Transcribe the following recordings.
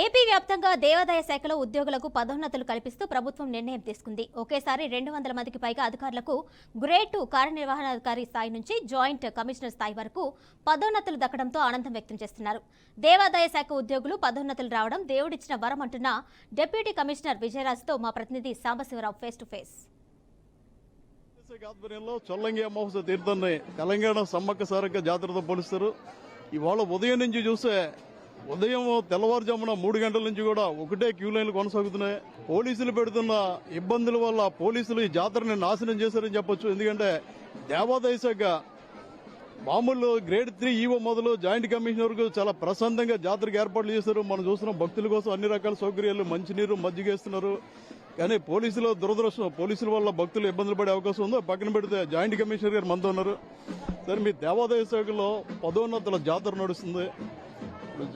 AP వ్యాప్తంగా దేవాదాయ శాఖలో ఉద్యోగులకు పదోన్నతులు కల్పిస్తూ ప్రభుత్వం నిర్ణయం తీసుకుంది. ఒకేసారి 200 మందికి పైగా అధికారులకు గ్రేడ్ 2 కార్యనిర్వహణాధికారి స్థాయి నుంచి జాయింట్ కమిషనర్ స్థాయి వరకు పదోన్నతులు దక్కడంతో ఆనందం వ్యక్తం చేస్తున్నారు. దేవాదాయ శాఖ ఉద్యోగులు పదోన్నతులు రావడం దేవుడిచ్చిన వరం అంటున్న డిప్యూటీ కమిషనర్ విజయరాజ్తో మా ప్రతినిధి సాంబశివరావు ఫేస్ టు ఫేస్. ఆధ్వర్యంలో చొల్లంగి అమావాస్య తీర్థాన్ని తెలంగాణ సమ్మక్క సారక్క జాతరతో పోలుస్తారు. ఇవాళ ఉదయం నుంచి చూస్తే ఉదయం తెల్లవారుజామున 3 గంటల నుంచి కూడా ఒకటే క్యూ లైన్లు కొనసాగుతున్నాయి. పోలీసులు పెడుతున్న ఇబ్బందుల వల్ల పోలీసులు ఈ జాతరని నాశనం చేశారని చెప్పొచ్చు. ఎందుకంటే దేవాదాయ శాఖ మామూలు గ్రేడ్ 3 ఈవో మొదలు జాయింట్ కమిషనర్ కు చాలా ప్రశాంతంగా జాతరకు ఏర్పాట్లు చేశారు. మనం చూస్తున్నాం భక్తుల కోసం అన్ని రకాల సౌకర్యాలు, మంచినీరు, మజ్జిగ ఇస్తున్నారు. కానీ పోలీసులు దురదృష్టం, పోలీసుల వల్ల భక్తులు ఇబ్బందులు పడే అవకాశం ఉందో. పక్కన పెడితే జాయింట్ కమిషనర్ గారు మనతో ఉన్నారు. సరే, మీ దేవాదాయ శాఖలో పదోన్నతుల జాతర నడుస్తుంది.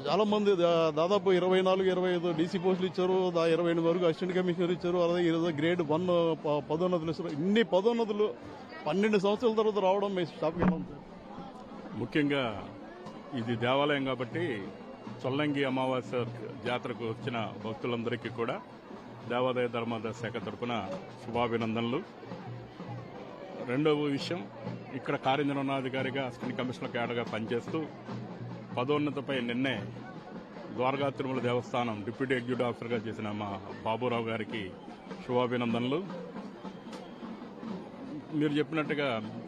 చాలా మంది దాదాపు 24-25 డీసీ పోస్టులు ఇచ్చారు. 28 వరకు అసిస్టెంట్ కమిషనర్ ఇచ్చారు. అలాగే ఈరోజు గ్రేడ్ 1 పదోన్నతులు ఇస్తారు. ఇన్ని పదోన్నతులు 12 సంవత్సరాల తర్వాత రావడం మీ షాప్కి ఎలా ఉంది? ముఖ్యంగా ఇది దేవాలయం కాబట్టి చొల్లంగి అమావాస్య జాతరకు వచ్చిన భక్తులందరికీ కూడా దేవాదాయ ధర్మాదాయ శాఖ తరఫున శుభాభినందనలు. రెండవ విషయం, ఇక్కడ కార్యనిర్వహణాధికారిగా అసిస్టెంట్ కమిషనర్ క్యాడర్గా పనిచేస్తూ పదోన్నతపై నిన్నే ద్వారకా తిరుమల దేవస్థానం డిప్యూటీ ఎగ్జిక్యూటివ్ ఆఫీసర్గా చేసిన మా బాబురావు గారికి శుభాభినందనలు. మీరు చెప్పినట్టుగా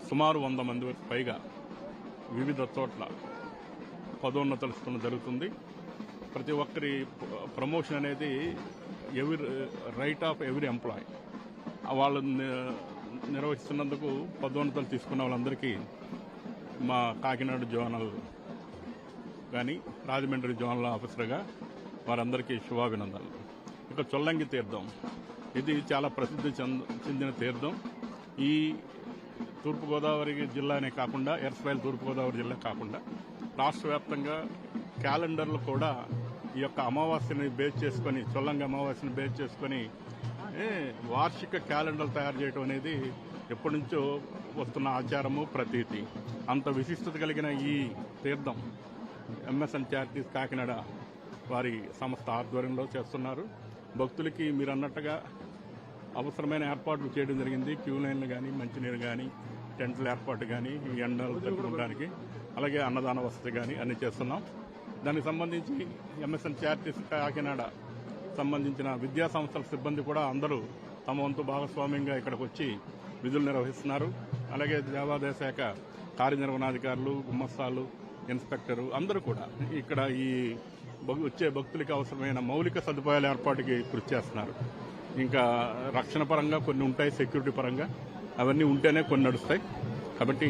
సుమారు 100 మంది పైగా వివిధ చోట్ల పదోన్నతులు ఇస్తున్న జరుగుతుంది. ప్రతి ఒక్కరి ప్రమోషన్ అనేది రైట్ ఆఫ్ ఎవ్రీ ఎంప్లాయ్. వాళ్ళు నిర్వహిస్తున్నందుకు పదోన్నతులు తీసుకున్న వాళ్ళందరికీ మా కాకినాడ జోనల్ కానీ రాజమండ్రి జోనల్ ఆఫీసర్గా వారందరికీ శుభాభినందనలు. ఇక చొల్లంగి తీర్థం, ఇది చాలా ప్రసిద్ధి చెందిన తీర్థం. ఈ తూర్పుగోదావరి జిల్లానే కాకుండా, ఎర్స్రైల్ తూర్పుగోదావరి జిల్లా కాకుండా రాష్ట్ర వ్యాప్తంగా క్యాలెండర్లు కూడా ఈ యొక్క అమావాస్యని బేస్ చేసుకుని, చొల్లంగి అమావాస్యని బేస్ చేసుకుని వార్షిక క్యాలెండర్లు తయారు చేయడం అనేది ఎప్పటి నుంచో వస్తున్న ఆచారము, ప్రతీతి. అంత విశిష్టత కలిగిన ఈ తీర్థం ఎంఎస్ఎన్ చారిటీస్ కాకినాడ వారి సంస్థ ఆధ్వర్యంలో చేస్తున్నారు. భక్తులకి మీరు అన్నట్టుగా అవసరమైన ఏర్పాట్లు చేయడం జరిగింది. క్యూ లైన్లు కానీ, మంచినీరు కానీ, టెంట్ల ఏర్పాటు కానీ, ఈ ఎండలు తట్టుకోవడానికి, అలాగే అన్నదాన వసతి కానీ అన్ని చేస్తున్నాం. దానికి సంబంధించి ఎంఎస్ఎన్ చారిటీస్ కాకినాడ సంబంధించిన విద్యా సంస్థల సిబ్బంది కూడా అందరూ తమ వంతు భాగస్వామ్యంగా ఇక్కడికి వచ్చి విధులు నిర్వహిస్తున్నారు. అలాగే దేవాదాయ శాఖ కార్యనిర్వహణాధికారులు, గుమ్మస్తాలు, ఇన్స్పెక్టరు అందరూ కూడా ఇక్కడ ఈ వచ్చే భక్తులకి అవసరమైన మౌలిక సదుపాయాల ఏర్పాటుకి కృషి చేస్తున్నారు. ఇంకా రక్షణ పరంగా కొన్ని ఉంటాయి, సెక్యూరిటీ పరంగా అవన్నీ ఉంటేనే కొన్ని నడుస్తాయి. కాబట్టి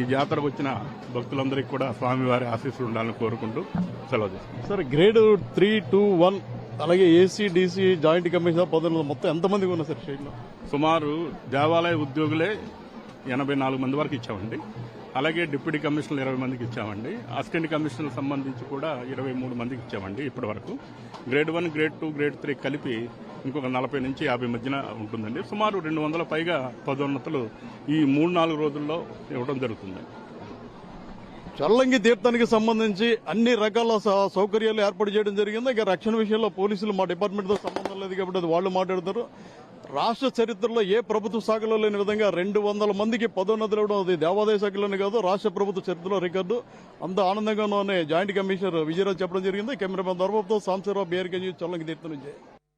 ఈ జాతరకు వచ్చిన భక్తులందరికీ కూడా స్వామివారి ఆశీస్సులు ఉండాలని కోరుకుంటూ సెలవు చేస్తాం. సార్, గ్రేడ్ 3, 2, 1 అలాగే ఏసీ, డీసీ, జాయింట్ కమిషనర్ పదవులు మొత్తం ఎంతమంది ఉన్నారు సార్ స్టేట్లో? సుమారు దేవాలయ ఉద్యోగులే 84 మంది వరకు ఇచ్చామండి. అలాగే డిప్యూటీ కమిషనర్లు 20 మందికి ఇచ్చామండి. అసిస్టెంట్ కమిషనర్లకు సంబంధించి కూడా 23 మందికి ఇచ్చామండి ఇప్పటి వరకు. గ్రేడ్ 1, గ్రేడ్ 2, గ్రేడ్ 3 కలిపి ఇంకొక 40 నుంచి 50 మధ్యన ఉంటుందండి. సుమారు 200 పైగా పదోన్నతులు ఈ 3-4 రోజుల్లో ఇవ్వడం జరుగుతుంది. చొల్లంగి తీర్థానికి సంబంధించి అన్ని రకాల సౌకర్యాలు ఏర్పాటు చేయడం జరిగింది. ఇక రక్షణ విషయంలో పోలీసులు మా డిపార్ట్మెంట్తో సంబంధం లేదు కాబట్టి అది వాళ్ళు మాట్లాడతారు. రాష్ట్ర చరిత్రలో ఏ ప్రభుత్వ శాఖలో లేని విధంగా 200 మందికి పదోన్నతులు ఇవ్వడం అది దేవాదాయ శాఖలోనే కాదు, రాష్ట్ర ప్రభుత్వ చరిత్రలో రికార్డు. అంత ఆనందంగానే జాయింట్ కమిషనర్ విజయరాజ్ చెప్పడం జరిగింది. కెమెరామెన్ ధర్మతో సాంబశివరావు, BRK న్యూస్, చొల్లంగి తీర్థం నుంచి.